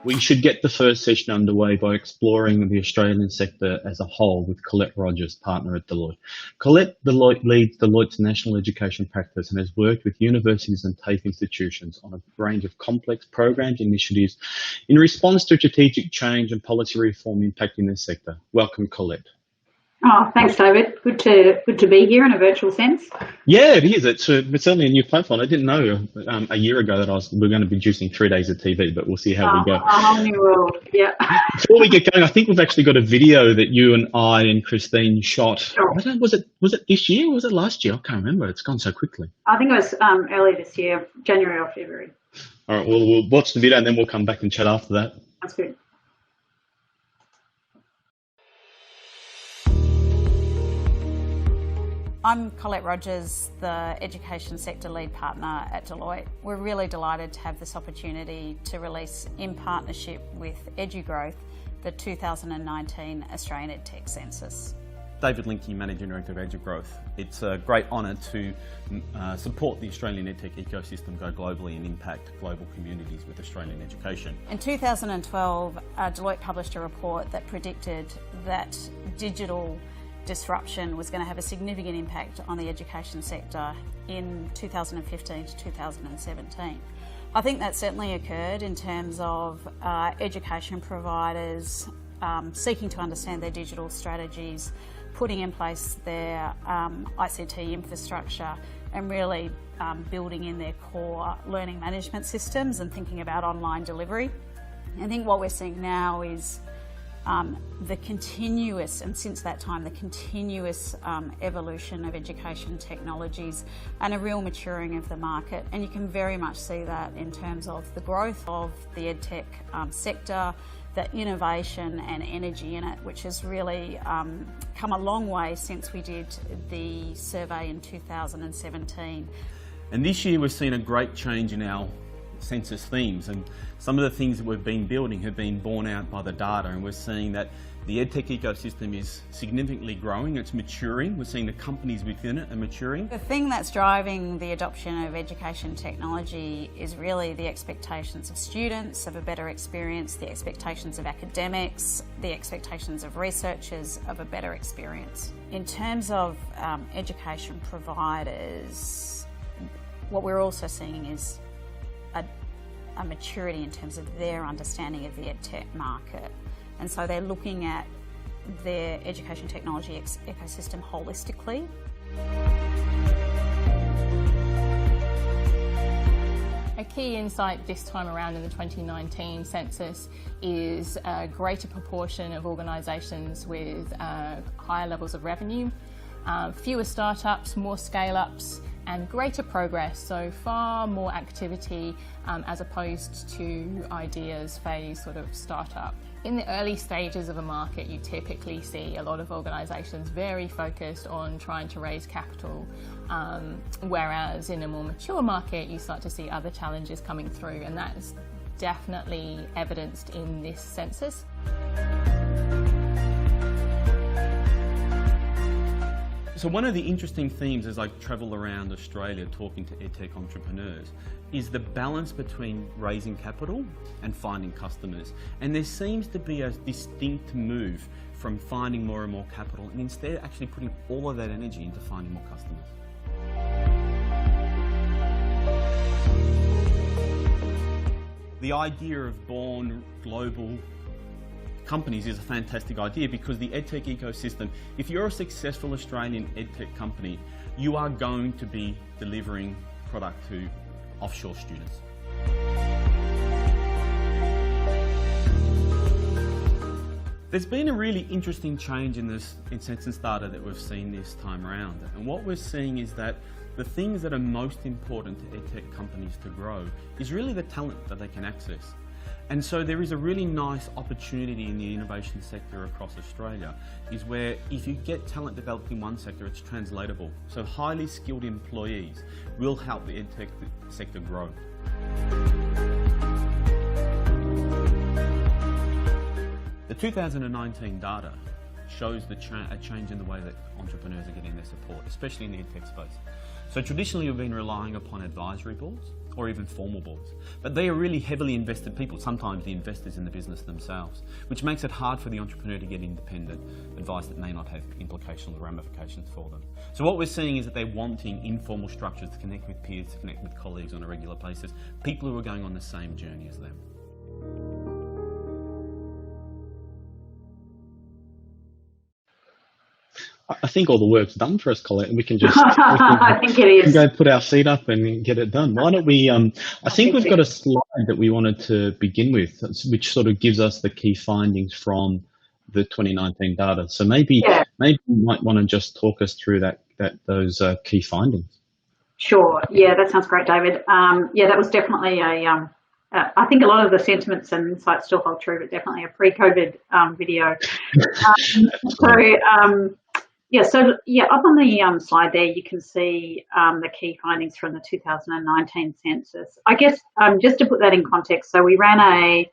We should get the first session underway by exploring the Australian sector as a whole with Colette Rogers, partner at Deloitte. Colette leads Deloitte's national education practice and has worked with universities and TAFE institutions on a range of complex programs and initiatives in response to strategic change and policy reform impacting this sector. Welcome, Colette. Oh, thanks, David. Good to be here in a virtual sense. Yeah, it is. It's certainly a new platform. I didn't know a year ago that we're going to be producing 3 days of TV, but we'll see how we go. A whole new world, yeah. Before we get going, I think we've actually got a video that you and I and Christine shot. Sure. I don't know, was it this year or was it last year? I can't remember. It's gone so quickly. I think it was early this year, January or February. All right, well, we'll watch the video and then we'll come back and chat after that. That's good. I'm Colette Rogers, the Education Sector Lead Partner at Deloitte. We're really delighted to have this opportunity to release, in partnership with EduGrowth, the 2019 Australian EdTech Census. David Linke, Managing Director of EduGrowth. It's a great honour to support the Australian EdTech ecosystem go globally and impact global communities with Australian education. In 2012, Deloitte published a report that predicted that digital disruption was going to have a significant impact on the education sector in 2015 to 2017. I think that certainly occurred in terms of education providers seeking to understand their digital strategies, putting in place their ICT infrastructure and really building in their core learning management systems and thinking about online delivery. I think what we're seeing now is the continuous, and since that time, the continuous evolution of education technologies and a real maturing of the market. And you can very much see that in terms of the growth of the EdTech sector, the innovation and energy in it, which has really come a long way since we did the survey in 2017. And this year we've seen a great change in our census themes, and some of the things that we've been building have been borne out by the data, and we're seeing that the EdTech ecosystem is significantly growing, it's maturing, we're seeing the companies within it are maturing. The thing that's driving the adoption of education technology is really the expectations of students of a better experience, the expectations of academics, the expectations of researchers of a better experience. In terms of education providers, what we're also seeing is a maturity in terms of their understanding of the EdTech market. And so they're looking at their education technology ecosystem holistically. A key insight this time around in the 2019 census is a greater proportion of organisations with higher levels of revenue, fewer startups, more scale-ups, and greater progress, so far more activity as opposed to ideas phase sort of startup. In the early stages of a market, you typically see a lot of organisations very focused on trying to raise capital, whereas in a more mature market, you start to see other challenges coming through, and that's definitely evidenced in this census. So one of the interesting themes as I travel around Australia talking to EdTech entrepreneurs is the balance between raising capital and finding customers. And there seems to be a distinct move from finding more and more capital and instead actually putting all of that energy into finding more customers. The idea of born global companies is a fantastic idea because the EdTech ecosystem, if you're a successful Australian EdTech company, you are going to be delivering product to offshore students. There's been a really interesting change in census data that we've seen this time around, and what we're seeing is that the things that are most important to EdTech companies to grow is really the talent that they can access. And so there is a really nice opportunity in the innovation sector across Australia, is where if you get talent developed in one sector, it's translatable. So highly skilled employees will help the EdTech sector grow. The 2019 data shows a change in the way that entrepreneurs are getting their support, especially in the EdTech space. So traditionally we've been relying upon advisory boards or even formal boards, but they are really heavily invested people, sometimes the investors in the business themselves, which makes it hard for the entrepreneur to get independent advice that may not have implications or ramifications for them. So what we're seeing is that they're wanting informal structures to connect with peers, to connect with colleagues on a regular basis, people who are going on the same journey as them. I think all the work's done for us, Colette, and we can just I think it is. go put our feet up and get it done. Why don't we? I think we've got a slide that we wanted to begin with, which sort of gives us the key findings from the 2019 data. So maybe you might want to just talk us through those key findings. Sure. Yeah, that sounds great, David. Yeah, that was definitely I think a lot of the sentiments and insights still hold true, but definitely a pre-COVID video. Up on the slide there, you can see the key findings from the 2019 census. I guess just to put that in context, so we ran a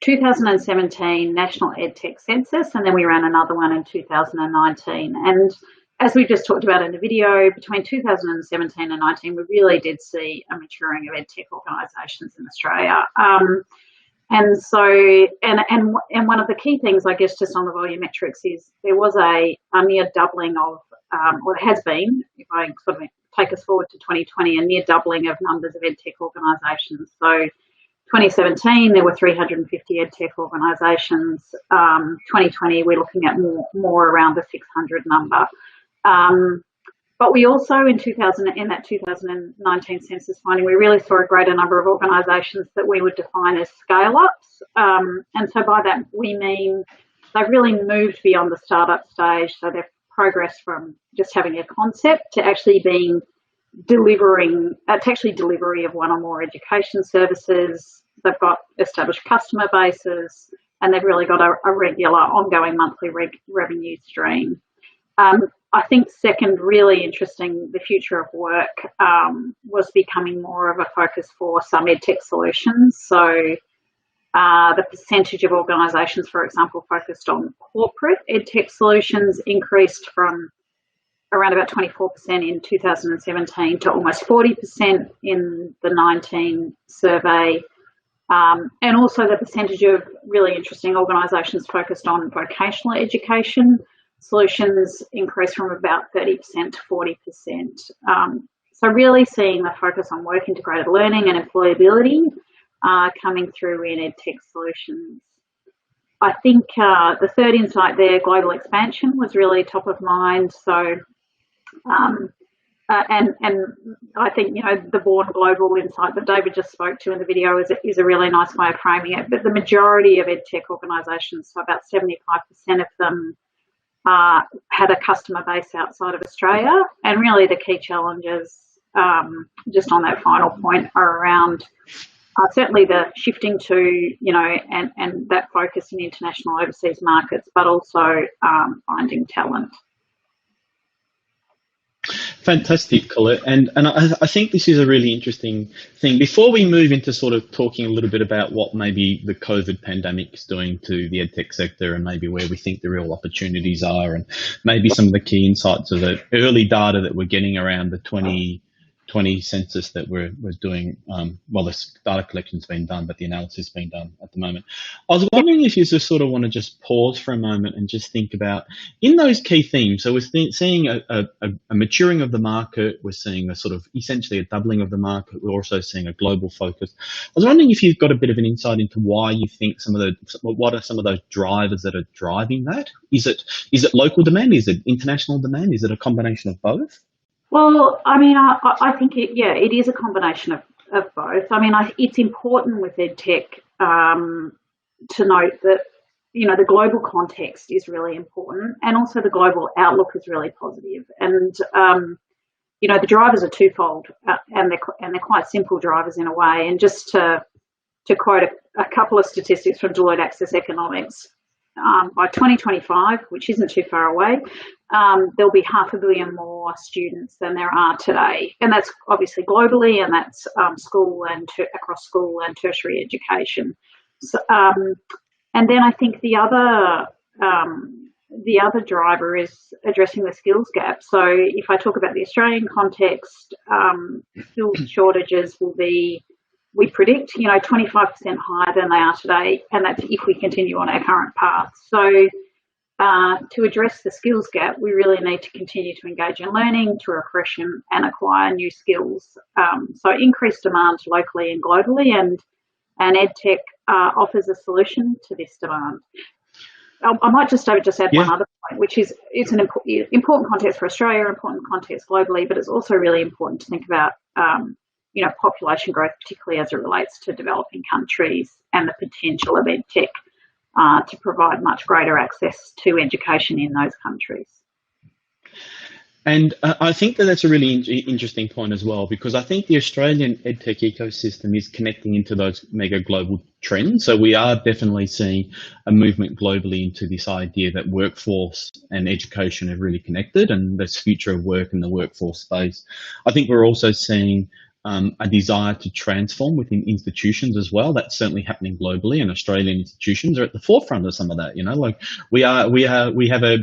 2017 National EdTech Census, and then we ran another one in 2019. And as we just talked about in the video, between 2017 and 19, we really did see a maturing of EdTech organisations in Australia. And one of the key things, I guess, just on the volumetrics is there was a near doubling of, or there has been, if I sort of take us forward to 2020, a near doubling of numbers of EdTech organisations. So 2017, there were 350 EdTech organisations. 2020, we're looking at more around the 600 number. But we also in that 2019 census finding, we really saw a greater number of organisations that we would define as scale-ups. And so by that we mean they've really moved beyond the startup stage. So they've progressed from just having a concept to actually being delivery of one or more education services. They've got established customer bases, and they've really got a regular ongoing monthly revenue stream. I think second, really interesting, the future of work was becoming more of a focus for some EdTech solutions. So the percentage of organisations, for example, focused on corporate EdTech solutions increased from around about 24% in 2017 to almost 40% in the 19 survey. And also the percentage of really interesting organisations focused on vocational education solutions increased from about 30% to 40%. So really seeing the focus on work integrated learning and employability coming through in EdTech solutions. I think the third insight there, global expansion, was really top of mind. So, and I think, the born global insight that David just spoke to in the video is a really nice way of framing it. But the majority of EdTech organisations, so about 75% of them, had a customer base outside of Australia, and really the key challenges, just on that final point, are around certainly the shifting to, and that focus in international overseas markets, but also finding talent. Fantastic, Colette. And I think this is a really interesting thing. Before we move into sort of talking a little bit about what maybe the COVID pandemic is doing to the EdTech sector and maybe where we think the real opportunities are, and maybe some of the key insights of the early data that we're getting around the 2020 census that we're doing, well, the data collection's been done, but the analysis has been done at the moment. I was wondering if you just sort of want to just pause for a moment and just think about, in those key themes, so we're seeing a maturing of the market, we're seeing a sort of essentially a doubling of the market, we're also seeing a global focus. I was wondering if you've got a bit of an insight into why you think what are some of those drivers that are driving that? Is it local demand? Is it international demand? Is it a combination of both? Well, I mean, I think it is a combination of both. I mean, it's important with EdTech to note that, the global context is really important, and also the global outlook is really positive. And, the drivers are twofold, and they're quite simple drivers in a way. And just to quote a couple of statistics from Deloitte Access Economics, by 2025, which isn't too far away, there'll be 500 million more students than there are today, and that's obviously globally, and that's school and across school and tertiary education. So, and then I think the other the other driver is addressing the skills gap. So if I talk about the Australian context, skills shortages will be, we predict, 25% higher than they are today, and that's if we continue on our current path. So to address the skills gap, we really need to continue to engage in learning, to refresh and acquire new skills. So increased demand locally and globally, and EdTech offers a solution to this demand. I might just add one other point, which is it's an important context for Australia, important context globally, but it's also really important to think about, population growth, particularly as it relates to developing countries and the potential of EdTech to provide much greater access to education in those countries. And I think that that's a really interesting point as well, because I think the Australian EdTech ecosystem is connecting into those mega global trends. So we are definitely seeing a movement globally into this idea that workforce and education are really connected, and this future of work in the workforce space. I think we're also seeing a desire to transform within institutions as well. That's certainly happening globally, and Australian institutions are at the forefront of some of that. Like we have a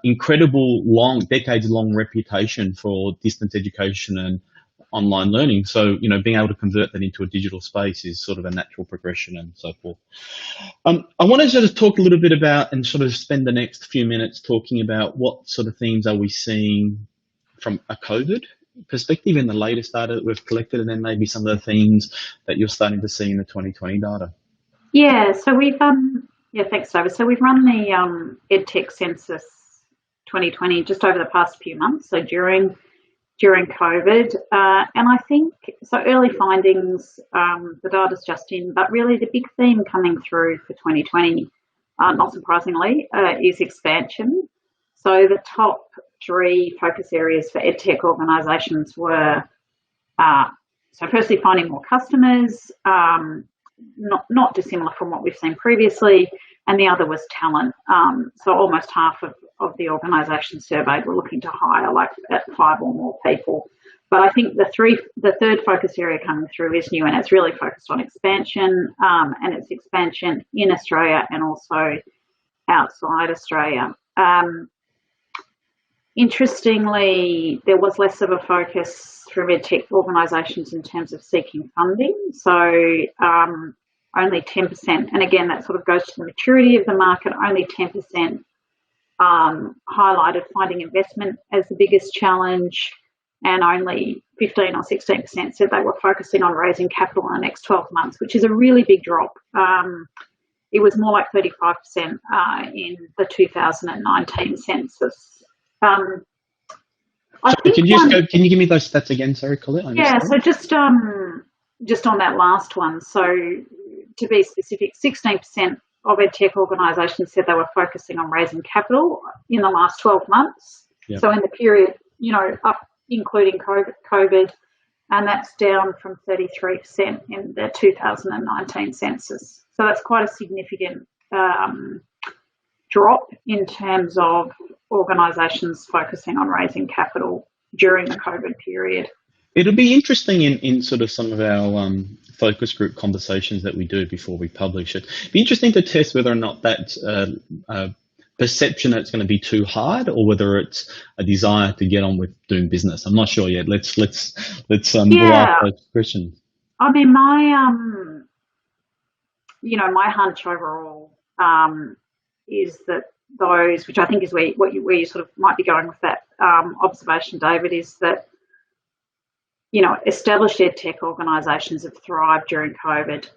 incredible decades-long reputation for distance education and online learning. So being able to convert that into a digital space is sort of a natural progression and so forth. I want to sort of talk a little bit about and sort of spend the next few minutes talking about what sort of themes are we seeing from a COVID perspective in the latest data that we've collected, and then maybe some of the themes that you're starting to see in the 2020 data. Yeah, so we've thanks, David. So we've run the EdTech Census 2020 just over the past few months, so during COVID, and I think so early findings, the data's just in, but really the big theme coming through for 2020, not surprisingly, is expansion. So the top 3 focus areas for EdTech organisations were, so firstly, finding more customers, not dissimilar from what we've seen previously, and the other was talent. So almost half of the organisations surveyed were looking to hire at 5 or more people. But I think the third focus area coming through is new, and it's really focused on expansion, and it's expansion in Australia and also outside Australia. Interestingly, there was less of a focus from EdTech organisations in terms of seeking funding. So only 10%, and again, that sort of goes to the maturity of the market, only 10% highlighted finding investment as the biggest challenge, and only 15 or 16% said they were focusing on raising capital in the next 12 months, which is a really big drop. It was more like 35% in the 2019 census. Can you give me those stats again? Sorry, Colette. Yeah, so just on that last one. So to be specific, 16% of EdTech organisations said they were focusing on raising capital in the last 12 months. Yep. So in the period, up including COVID, and that's down from 33% in the 2019 census. So that's quite a significant drop in terms of organisations focusing on raising capital during the COVID period. It'll be interesting in sort of some of our focus group conversations that we do before we publish it. It'd be interesting to test whether or not that's perception that it's going to be too hard, or whether it's a desire to get on with doing business. I'm not sure yet. Let's ask those questions. I mean, my my hunch overall is that those, which I think is where you sort of might be going with that observation, David, is that established EdTech organisations have thrived during COVID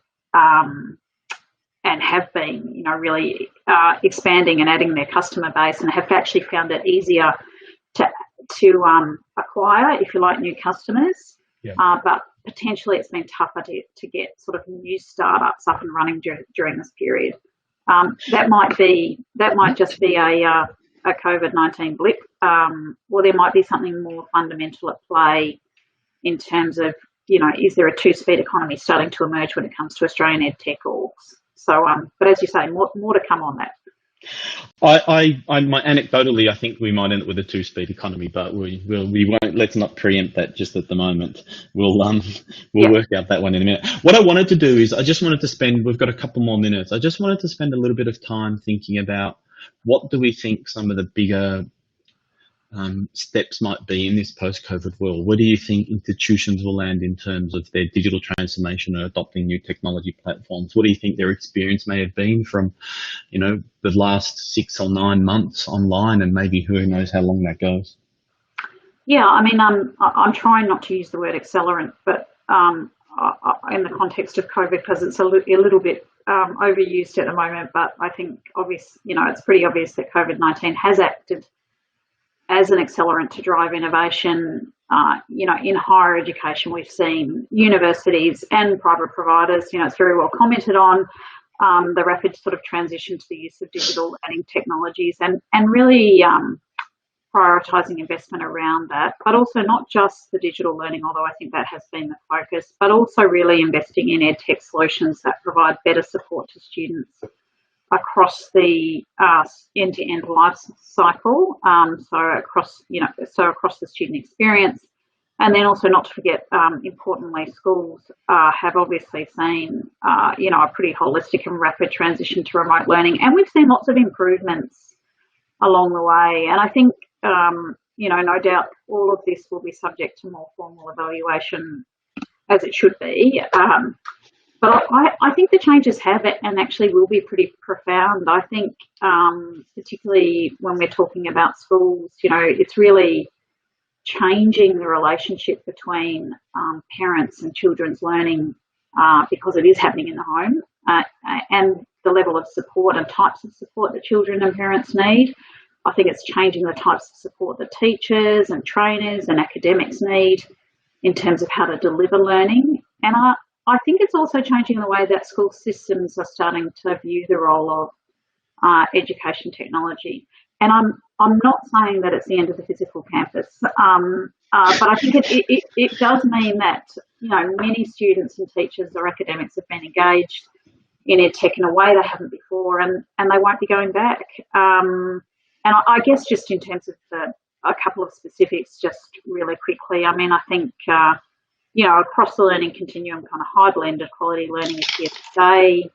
and have been really expanding and adding their customer base, and have actually found it easier to acquire, if you like, new customers. Yeah. But potentially it's been tougher to get sort of new startups up and running during this period. That might just be a COVID-19 blip, or there might be something more fundamental at play in terms of, is there a two-speed economy starting to emerge when it comes to Australian EdTech orgs? So, but as you say, more to come on that. Anecdotally, I think we might end up with a two-speed economy, but we won't. Let's not preempt that just at the moment. We'll work out that one in a minute. What I wanted to do is, I just wanted to spend. We've got a couple more minutes. I just wanted to spend a little bit of time thinking about what do we think some of the bigger steps might be in this post-COVID world? Where do you think institutions will land in terms of their digital transformation or adopting new technology platforms? What do you think their experience may have been from, the last 6 or 9 months online, and maybe who knows how long that goes? Yeah, I mean, I'm trying not to use the word accelerant, but in the context of COVID, because it's a little bit overused at the moment. But I think it's pretty obvious that COVID-19 has acted as an accelerant to drive innovation. In higher education, we've seen universities and private providers, it's very well commented on, the rapid sort of transition to the use of digital learning technologies and really prioritising investment around that, but also not just the digital learning, although I think that has been the focus, but also really investing in EdTech solutions that provide better support to students across the end-to-end life cycle, so across the student experience. And then also, not to forget, importantly, schools have obviously seen a pretty holistic and rapid transition to remote learning, and we've seen lots of improvements along the way. And I think no doubt all of this will be subject to more formal evaluation, as it should be. But I think the changes have and actually will be pretty profound. I think particularly when we're talking about schools, it's really changing the relationship between parents and children's learning because it is happening in the home, and the level of support and types of support that children and parents need. I think it's changing the types of support that teachers and trainers and academics need in terms of how to deliver learning. And I think it's also changing the way that school systems are starting to view the role of education technology. And I'm not saying that it's the end of the physical campus, but I think it does mean that many students and teachers or academics have been engaged in EdTech in a way they haven't before, and they won't be going back. And I guess just in terms of a couple of specifics, just really quickly, I mean, I think across the learning continuum, kind of high blended quality learning is here to stay.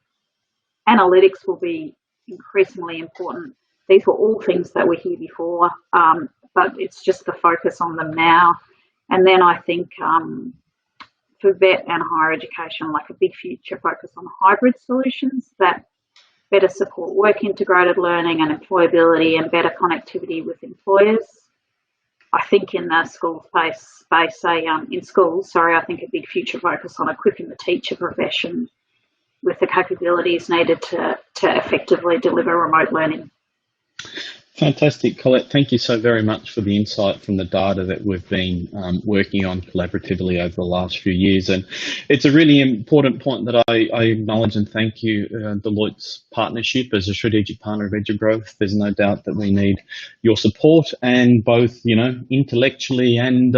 Analytics will be increasingly important. These were all things that were here before, but it's just the focus on them now. And then I think for vet and higher education, like a big future focus on hybrid solutions that better support work integrated learning and employability and better connectivity with employers. I think in the school space, I think a big future focus on equipping the teacher profession with the capabilities needed to effectively deliver remote learning. Fantastic, Colette. Thank you so very much for the insight from the data that we've been working on collaboratively over the last few years. And it's a really important point that I acknowledge and thank you, Deloitte's partnership as a strategic partner of EduGrowth. There's no doubt that we need your support, and both, intellectually and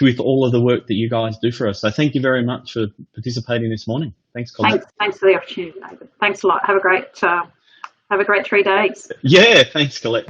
with all of the work that you guys do for us. So thank you very much for participating this morning. Thanks, Colette. Thanks for the opportunity, David. Thanks a lot. Have a great 3 days. Yeah, thanks, Colette.